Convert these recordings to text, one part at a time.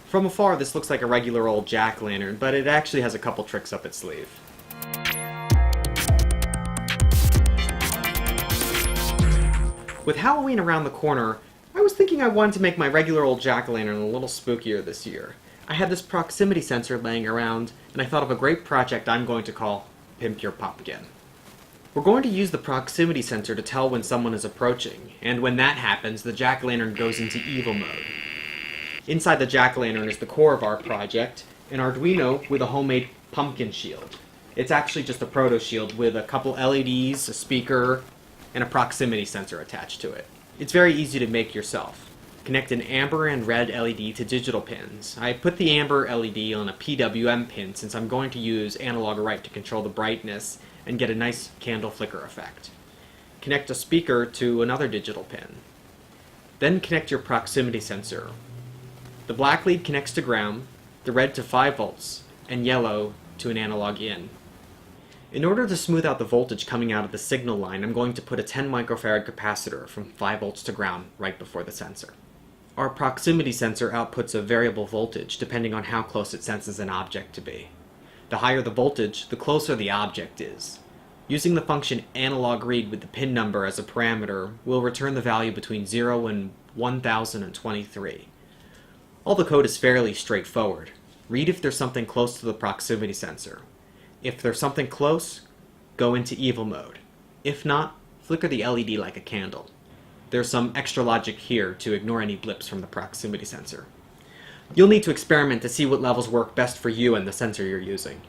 From afar, this looks like a regular old jack-o'-lantern, but it actually has a couple tricks up its sleeve. With Halloween around the corner, I was thinking I wanted to make my regular old jack-o'-lantern a little spookier this year. I had this proximity sensor laying around, and I thought of a great project I'm going to call Pimp Your Pumpkin. We're going to use the proximity sensor to tell when someone is approaching, and when that happens, the jack-o'-lantern goes into evil mode. Inside the jack-o'-lantern is the core of our project, an Arduino with a homemade pumpkin shield. It's actually just a proto shield with a couple LEDs, a speaker, and a proximity sensor attached to it. It's very easy to make yourself. Connect an amber and red LED to digital pins. I put the amber LED on a PWM pin since I'm going to use analog right to control the brightness and get a nice candle flicker effect. Connect a speaker to another digital pin. Then connect your proximity sensor. The black lead connects to ground, the red to 5 volts, and yellow to an analog in. In order to smooth out the voltage coming out of the signal line, I'm going to put a 10 microfarad capacitor from 5 volts to ground right before the sensor. Our proximity sensor outputs a variable voltage depending on how close it senses an object to be. The higher the voltage, the closer the object is. Using the function analog read with the pin number as a parameter will return the value between 0 and 1023. All the code is fairly straightforward. Read if there's something close to the proximity sensor. If there's something close, go into evil mode. If not, flicker the LED like a candle. There's some extra logic here to ignore any blips from the proximity sensor. You'll need to experiment to see what levels work best for you and the sensor you're using.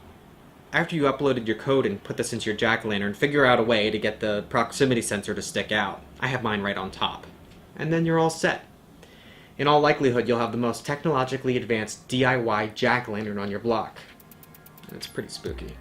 After you uploaded your code and put this into your jack-o'-lantern, figure out a way to get the proximity sensor to stick out. I have mine right on top. And then you're all set. In all likelihood, you'll have the most technologically advanced DIY jack-o'-lantern on your block. It's pretty spooky.